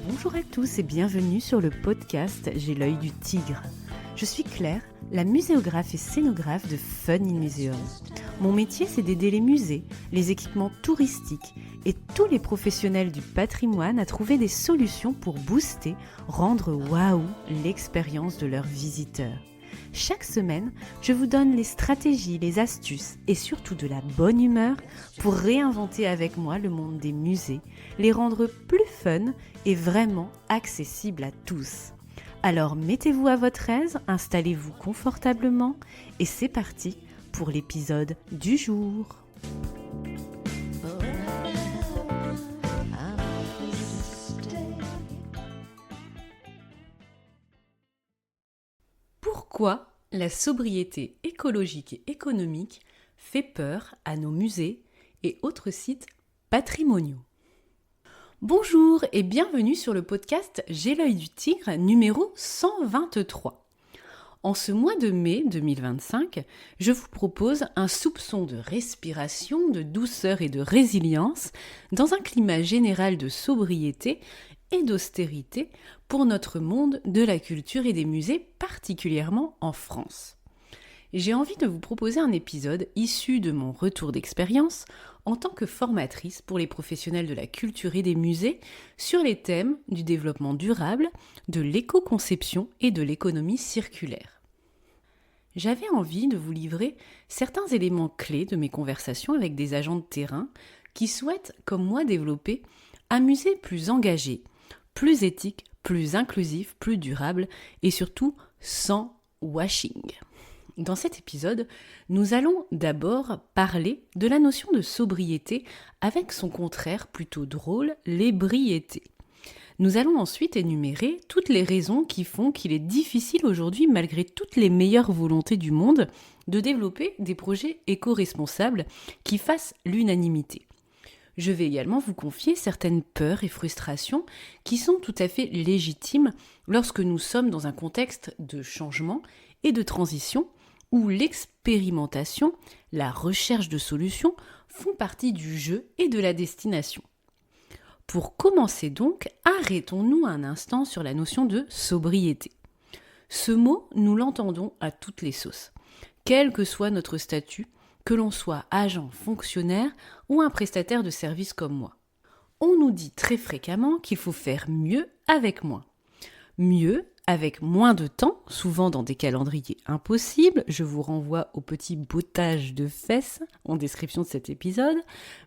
Bonjour à tous et bienvenue sur le podcast J'ai l'œil du tigre. Je suis Claire, la muséographe et scénographe de Fun in Museum. Mon métier, c'est d'aider les musées, les équipements touristiques et tous les professionnels du patrimoine à trouver des solutions pour booster, rendre waouh l'expérience de leurs visiteurs. Chaque semaine, je vous donne les stratégies, les astuces et surtout de la bonne humeur pour réinventer avec moi le monde des musées, les rendre plus fun et vraiment accessibles à tous. Alors mettez-vous à votre aise, installez-vous confortablement et c'est parti pour l'épisode du jour. Pourquoi la sobriété écologique et économique fait peur à nos musées et autres sites patrimoniaux? Bonjour et bienvenue sur le podcast J'ai l'œil du tigre numéro 123. En ce mois de mai 2025, je vous propose un soupçon de respiration, de douceur et de résilience dans un climat général de sobriété et d'austérité pour notre monde de la culture et des musées, particulièrement en France. J'ai envie de vous proposer un épisode issu de mon retour d'expérience en tant que formatrice pour les professionnels de la culture et des musées sur les thèmes du développement durable, de l'éco-conception et de l'économie circulaire. J'avais envie de vous livrer certains éléments clés de mes conversations avec des agents de terrain qui souhaitent, comme moi, développer un musée plus engagé, plus éthique, plus inclusif, plus durable et surtout sans washing. Dans cet épisode, nous allons d'abord parler de la notion de sobriété avec son contraire plutôt drôle, l'ébriété. Nous allons ensuite énumérer toutes les raisons qui font qu'il est difficile aujourd'hui, malgré toutes les meilleures volontés du monde, de développer des projets éco-responsables qui fassent l'unanimité. Je vais également vous confier certaines peurs et frustrations qui sont tout à fait légitimes lorsque nous sommes dans un contexte de changement et de transition où l'expérimentation, la recherche de solutions font partie du jeu et de la destination. Pour commencer donc, arrêtons-nous un instant sur la notion de sobriété. Ce mot, nous l'entendons à toutes les sauces, quel que soit notre statut, que l'on soit agent, fonctionnaire ou un prestataire de service comme moi. On nous dit très fréquemment qu'il faut faire mieux avec moins. Mieux avec moins de temps, souvent dans des calendriers impossibles. Je vous renvoie au petit bottage de fesses en description de cet épisode.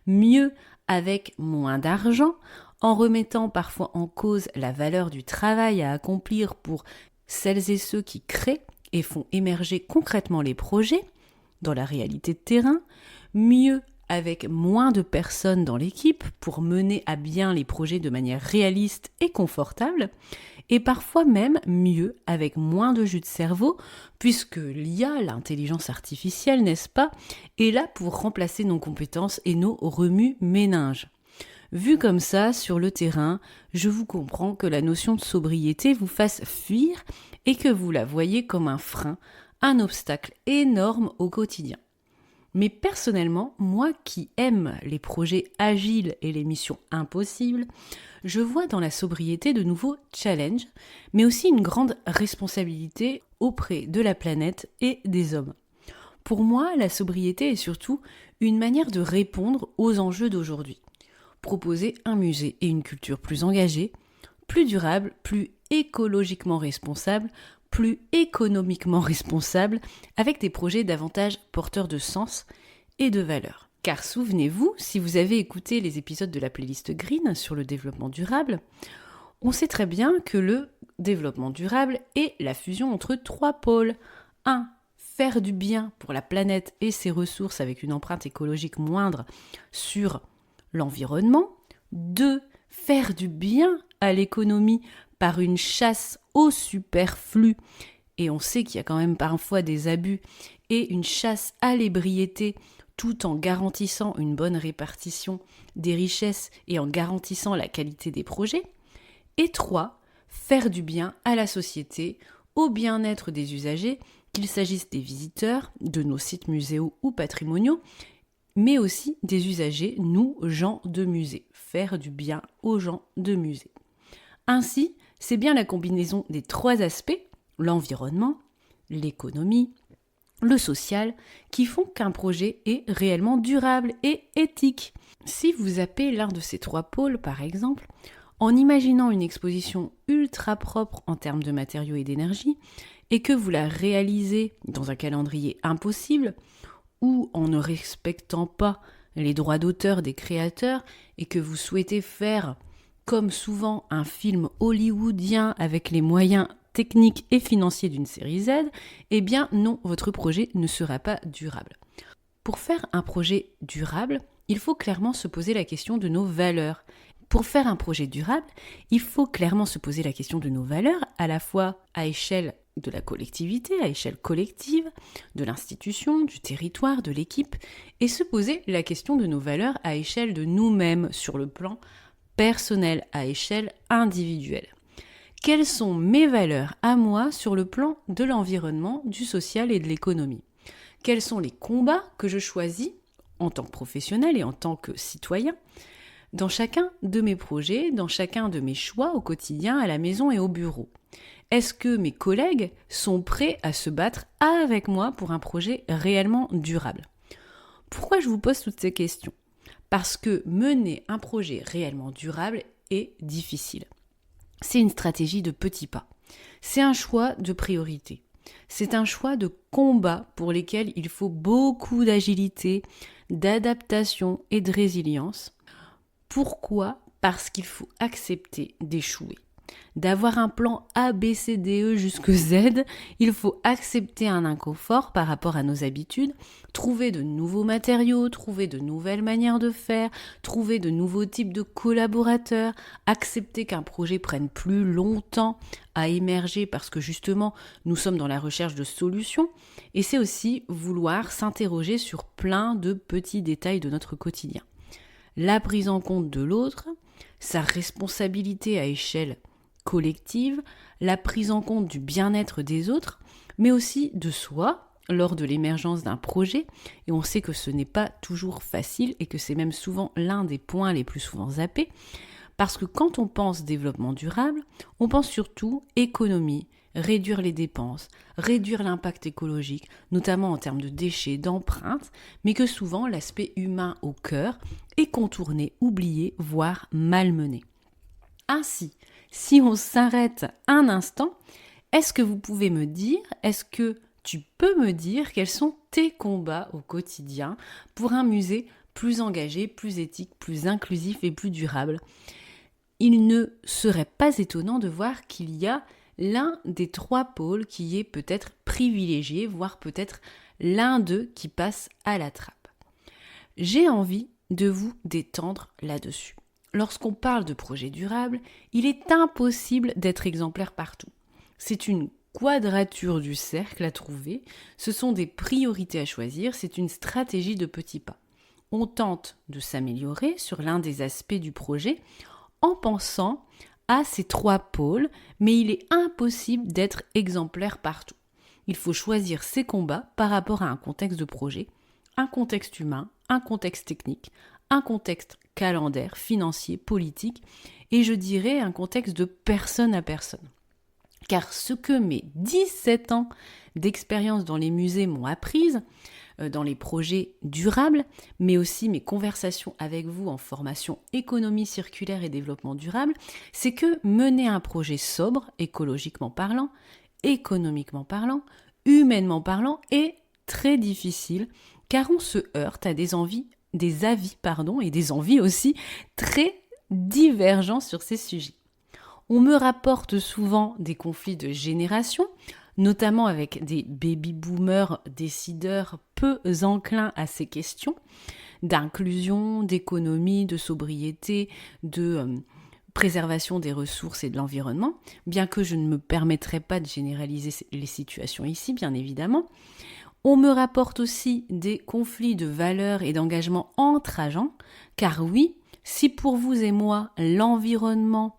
Mieux avec moins d'argent, en remettant parfois en cause la valeur du travail à accomplir pour celles et ceux qui créent et font émerger concrètement les projets dans la réalité de terrain. Mieux avec moins de personnes dans l'équipe pour mener à bien les projets de manière réaliste et confortable, et parfois même mieux avec moins de jus de cerveau, puisque l'IA, l'intelligence artificielle, n'est-ce pas, est là pour remplacer nos compétences et nos remue-méninges. Vu comme ça, sur le terrain, je vous comprends que la notion de sobriété vous fasse fuir et que vous la voyez comme un frein, un obstacle énorme au quotidien. Mais personnellement, moi qui aime les projets agiles et les missions impossibles, je vois dans la sobriété de nouveaux challenges, mais aussi une grande responsabilité auprès de la planète et des hommes. Pour moi, la sobriété est surtout une manière de répondre aux enjeux d'aujourd'hui. Proposer un musée et une culture plus engagés, plus durables, plus écologiquement responsables, plus économiquement responsables, avec des projets davantage porteurs de sens et de valeur. Car souvenez-vous, si vous avez écouté les épisodes de la playlist Green sur le développement durable, on sait très bien que le développement durable est la fusion entre trois pôles. 1. Faire du bien pour la planète et ses ressources avec une empreinte écologique moindre sur l'environnement. 2. Faire du bien à l'économie par une chasse au superflu, et on sait qu'il y a quand même parfois des abus, et une chasse à l'ébriété, tout en garantissant une bonne répartition des richesses et en garantissant la qualité des projets. Et 3, faire du bien à la société, au bien-être des usagers, qu'il s'agisse des visiteurs, de nos sites muséaux ou patrimoniaux, mais aussi des usagers, nous, gens de musée. Faire du bien aux gens de musée. Ainsi, c'est bien la combinaison des 3 aspects, l'environnement, l'économie, le social, qui font qu'un projet est réellement durable et éthique. Si vous zappez l'un de ces 3 pôles, par exemple, en imaginant une exposition ultra propre en termes de matériaux et d'énergie, et que vous la réalisez dans un calendrier impossible, ou en ne respectant pas les droits d'auteur des créateurs, et que vous souhaitez faire, comme souvent, un film hollywoodien avec les moyens techniques et financiers d'une série Z, eh bien non, votre projet ne sera pas durable. Pour faire un projet durable, il faut clairement se poser la question de nos valeurs. Pour faire un projet durable, il faut clairement se poser la question de nos valeurs, à la fois à échelle de la collectivité, à échelle collective, de l'institution, du territoire, de l'équipe, et se poser la question de nos valeurs à échelle de nous-mêmes sur le plan personnel, à échelle individuelle. Quelles sont mes valeurs à moi sur le plan de l'environnement, du social et de l'économie ? Quels sont les combats que je choisis en tant que professionnel et en tant que citoyen dans chacun de mes projets, dans chacun de mes choix au quotidien, à la maison et au bureau ? Est-ce que mes collègues sont prêts à se battre avec moi pour un projet réellement durable ? Pourquoi je vous pose toutes ces questions ? Parce que mener un projet réellement durable est difficile. C'est une stratégie de petits pas. C'est un choix de priorité. C'est un choix de combat pour lesquels il faut beaucoup d'agilité, d'adaptation et de résilience. Pourquoi ? Parce qu'il faut accepter d'échouer. D'avoir un plan A, B, C, D, E jusque Z, il faut accepter un inconfort par rapport à nos habitudes, trouver de nouveaux matériaux, trouver de nouvelles manières de faire, trouver de nouveaux types de collaborateurs, accepter qu'un projet prenne plus longtemps à émerger parce que justement nous sommes dans la recherche de solutions, et c'est aussi vouloir s'interroger sur plein de petits détails de notre quotidien. La prise en compte de l'autre, sa responsabilité à échelle collective, la prise en compte du bien-être des autres, mais aussi de soi lors de l'émergence d'un projet. Et on sait que ce n'est pas toujours facile et que c'est même souvent l'un des points les plus souvent zappés, parce que quand on pense développement durable, on pense surtout économie, réduire les dépenses, réduire l'impact écologique, notamment en termes de déchets, d'empreintes, mais que souvent l'aspect humain au cœur est contourné, oublié, voire malmené. Ainsi, si on s'arrête un instant, est-ce que vous pouvez me dire, est-ce que tu peux me dire quels sont tes combats au quotidien pour un musée plus engagé, plus éthique, plus inclusif et plus durable ? Il ne serait pas étonnant de voir qu'il y a l'un des 3 pôles qui est peut-être privilégié, voire peut-être l'un d'eux qui passe à la trappe. J'ai envie de vous détendre là-dessus. Lorsqu'on parle de projet durable, il est impossible d'être exemplaire partout. C'est une quadrature du cercle à trouver, ce sont des priorités à choisir, c'est une stratégie de petits pas. On tente de s'améliorer sur l'un des aspects du projet en pensant à ces 3 pôles, mais il est impossible d'être exemplaire partout. Il faut choisir ses combats par rapport à un contexte de projet, un contexte humain, un contexte technique, un contexte calendaire, financier, politique, et je dirais un contexte de personne à personne. Car ce que mes 17 ans d'expérience dans les musées m'ont apprise, dans les projets durables, mais aussi mes conversations avec vous en formation économie circulaire et développement durable, c'est que mener un projet sobre, écologiquement parlant, économiquement parlant, humainement parlant, est très difficile, car on se heurte à des avis et des envies aussi très divergents sur ces sujets. On me rapporte souvent des conflits de génération, notamment avec des baby-boomers décideurs peu enclins à ces questions d'inclusion, d'économie, de sobriété, de préservation des ressources et de l'environnement, bien que je ne me permettrai pas de généraliser les situations ici, bien évidemment. On me rapporte aussi des conflits de valeurs et d'engagement entre agents, car oui, si pour vous et moi, l'environnement,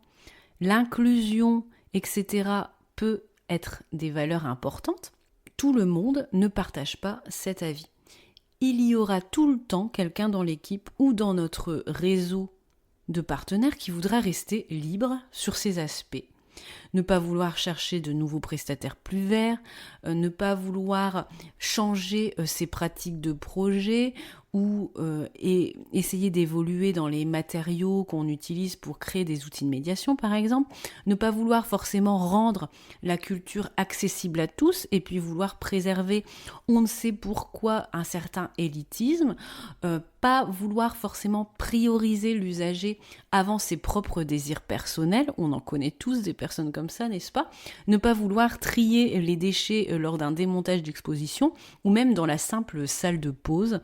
l'inclusion, etc. peut être des valeurs importantes, tout le monde ne partage pas cet avis. Il y aura tout le temps quelqu'un dans l'équipe ou dans notre réseau de partenaire qui voudra rester libre sur ces aspects. Ne pas vouloir chercher de nouveaux prestataires plus verts, ne pas vouloir changer ses pratiques de projet ou essayer d'évoluer dans les matériaux qu'on utilise pour créer des outils de médiation par exemple, ne pas vouloir forcément rendre la culture accessible à tous et puis vouloir préserver on ne sait pourquoi un certain élitisme, pas vouloir forcément prioriser l'usager avant ses propres désirs personnels, on en connaît tous des personnes comme ça, n'est-ce pas? Ne pas vouloir trier les déchets lors d'un démontage d'exposition ou même dans la simple salle de pause,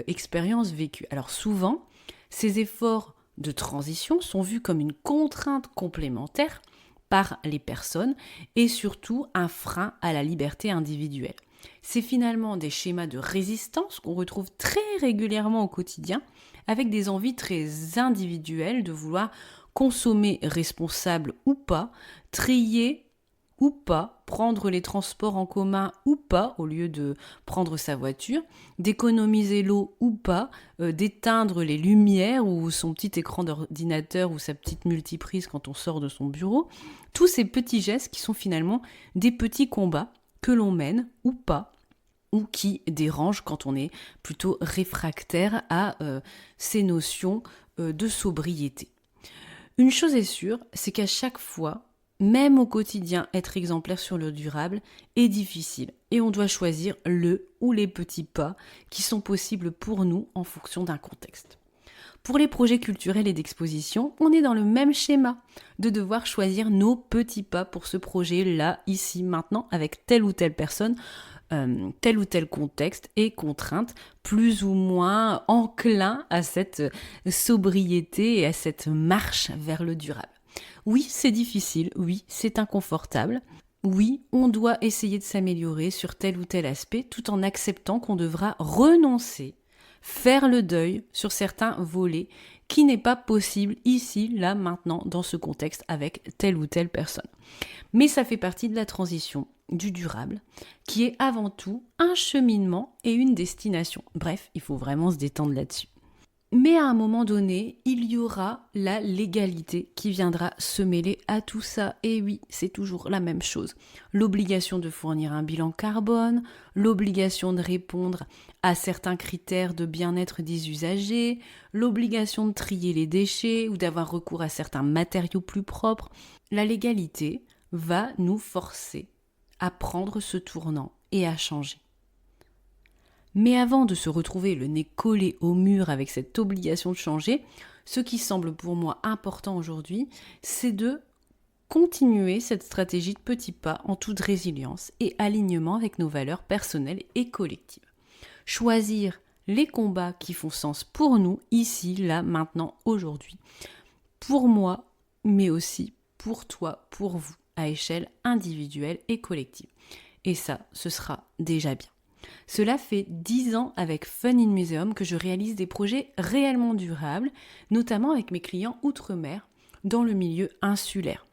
expérience vécue. Alors souvent, ces efforts de transition sont vus comme une contrainte complémentaire par les personnes et surtout un frein à la liberté individuelle. C'est finalement des schémas de résistance qu'on retrouve très régulièrement au quotidien avec des envies très individuelles de vouloir consommer responsable ou pas, trier ou pas, prendre les transports en commun ou pas au lieu de prendre sa voiture, d'économiser l'eau ou pas, d'éteindre les lumières ou son petit écran d'ordinateur ou sa petite multiprise quand on sort de son bureau. Tous ces petits gestes qui sont finalement des petits combats que l'on mène ou pas, ou qui dérangent quand on est plutôt réfractaire à ces notions de sobriété. Une chose est sûre, c'est qu'à chaque fois, même au quotidien, être exemplaire sur le durable est difficile et on doit choisir le ou les petits pas qui sont possibles pour nous en fonction d'un contexte. Pour les projets culturels et d'exposition, on est dans le même schéma de devoir choisir nos petits pas pour ce projet là, ici, maintenant, avec telle ou telle personne, tel ou tel contexte et contrainte plus ou moins enclin à cette sobriété et à cette marche vers le durable. Oui, c'est difficile, oui, c'est inconfortable, oui, on doit essayer de s'améliorer sur tel ou tel aspect tout en acceptant qu'on devra renoncer, faire le deuil sur certains volets qui n'est pas possible ici, là, maintenant, dans ce contexte avec telle ou telle personne. Mais ça fait partie de la transition du durable, qui est avant tout un cheminement et une destination. Bref, il faut vraiment se détendre là-dessus. Mais à un moment donné, il y aura la légalité qui viendra se mêler à tout ça. Et oui, c'est toujours la même chose. L'obligation de fournir un bilan carbone, l'obligation de répondre à certains critères de bien-être des usagers, l'obligation de trier les déchets ou d'avoir recours à certains matériaux plus propres. La légalité va nous forcer à prendre ce tournant et à changer. Mais avant de se retrouver le nez collé au mur avec cette obligation de changer, ce qui semble pour moi important aujourd'hui, c'est de continuer cette stratégie de petits pas en toute résilience et alignement avec nos valeurs personnelles et collectives. Choisir les combats qui font sens pour nous, ici, là, maintenant, aujourd'hui. Pour moi, mais aussi pour toi, pour vous, à échelle individuelle et collective. Et ça, ce sera déjà bien. Cela fait 10 ans avec Fun in Museum que je réalise des projets réellement durables, notamment avec mes clients outre-mer dans le milieu insulaire.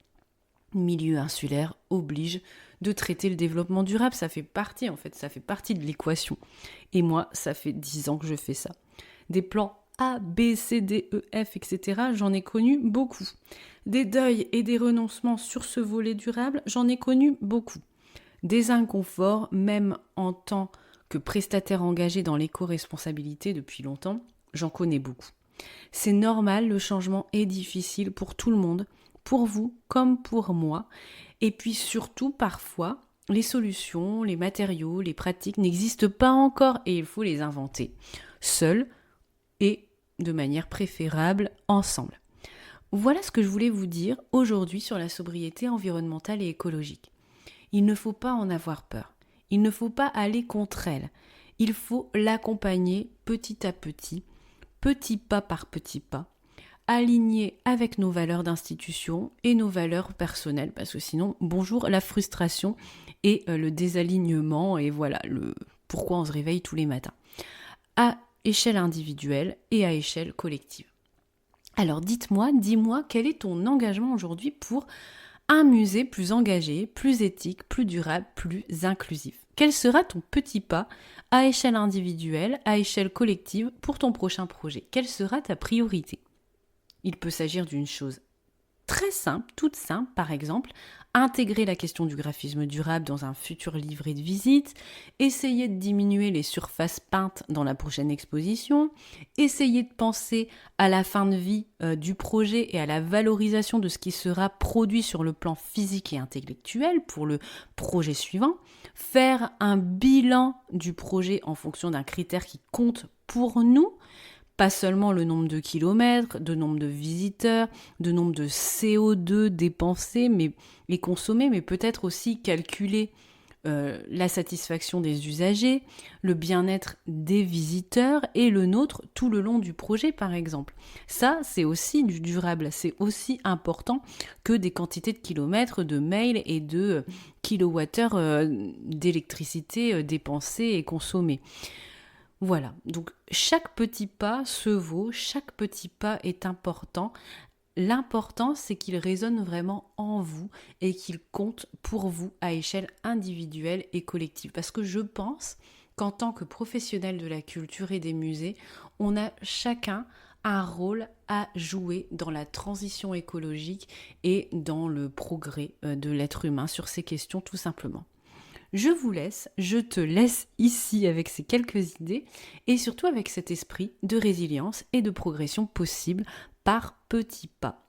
Milieu insulaire oblige de traiter le développement durable, ça fait partie de l'équation. Et moi, ça fait 10 ans que je fais ça. Des plans A, B, C, D, E, F, etc., j'en ai connu beaucoup. Des deuils et des renoncements sur ce volet durable, j'en ai connu beaucoup. Des inconforts, même en tant que prestataire engagé dans l'éco-responsabilité depuis longtemps, j'en connais beaucoup. C'est normal, le changement est difficile pour tout le monde, pour vous comme pour moi. Et puis surtout, parfois, les solutions, les matériaux, les pratiques n'existent pas encore et il faut les inventer, seuls et de manière préférable, ensemble. Voilà ce que je voulais vous dire aujourd'hui sur la sobriété environnementale et écologique. Il ne faut pas en avoir peur. Il ne faut pas aller contre elle. Il faut l'accompagner petit à petit pas par petit pas, aligné avec nos valeurs d'institution et nos valeurs personnelles, parce que sinon, bonjour la frustration et le désalignement, et voilà pourquoi on se réveille tous les matins, à échelle individuelle et à échelle collective. Alors dis-moi, quel est ton engagement aujourd'hui pour un musée plus engagé, plus éthique, plus durable, plus inclusif? Quel sera ton petit pas à échelle individuelle, à échelle collective pour ton prochain projet? Quelle sera ta priorité? Il peut s'agir d'une chose très simple, toute simple, par exemple, intégrer la question du graphisme durable dans un futur livret de visite, essayer de diminuer les surfaces peintes dans la prochaine exposition, essayer de penser à la fin de vie du projet et à la valorisation de ce qui sera produit sur le plan physique et intellectuel pour le projet suivant, faire un bilan du projet en fonction d'un critère qui compte pour nous, pas seulement le nombre de kilomètres, de nombre de visiteurs, de nombre de CO2 dépensés et consommés, mais peut-être aussi calculer la satisfaction des usagers, le bien-être des visiteurs et le nôtre tout le long du projet, par exemple. Ça, c'est aussi du durable, c'est aussi important que des quantités de kilomètres, de mails et de kilowattheures d'électricité dépensés et consommés. Voilà, donc chaque petit pas se vaut, chaque petit pas est important. L'important, c'est qu'il résonne vraiment en vous et qu'il compte pour vous à échelle individuelle et collective. Parce que je pense qu'en tant que professionnel de la culture et des musées, on a chacun un rôle à jouer dans la transition écologique et dans le progrès de l'être humain sur ces questions tout simplement. Je te laisse ici avec ces quelques idées et surtout avec cet esprit de résilience et de progression possible par petits pas.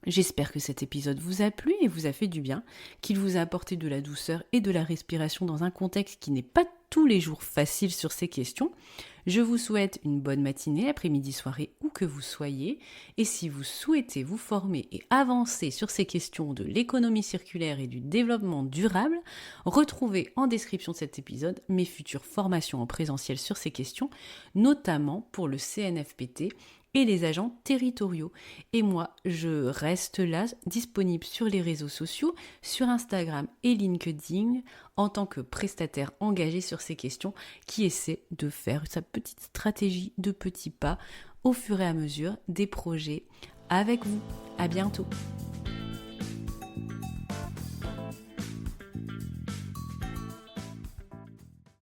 J'espère que cet épisode vous a plu et vous a fait du bien, qu'il vous a apporté de la douceur et de la respiration dans un contexte qui n'est pas tous les jours facile sur ces questions. Je vous souhaite une bonne matinée, après-midi, soirée, où que vous soyez. Et si vous souhaitez vous former et avancer sur ces questions de l'économie circulaire et du développement durable, retrouvez en description de cet épisode mes futures formations en présentiel sur ces questions, notamment pour le CNFPT et les agents territoriaux. Et moi, je reste là, disponible sur les réseaux sociaux, sur Instagram et LinkedIn, en tant que prestataire engagé sur ces questions, qui essaie de faire sa petite stratégie de petits pas au fur et à mesure des projets avec vous. À bientôt.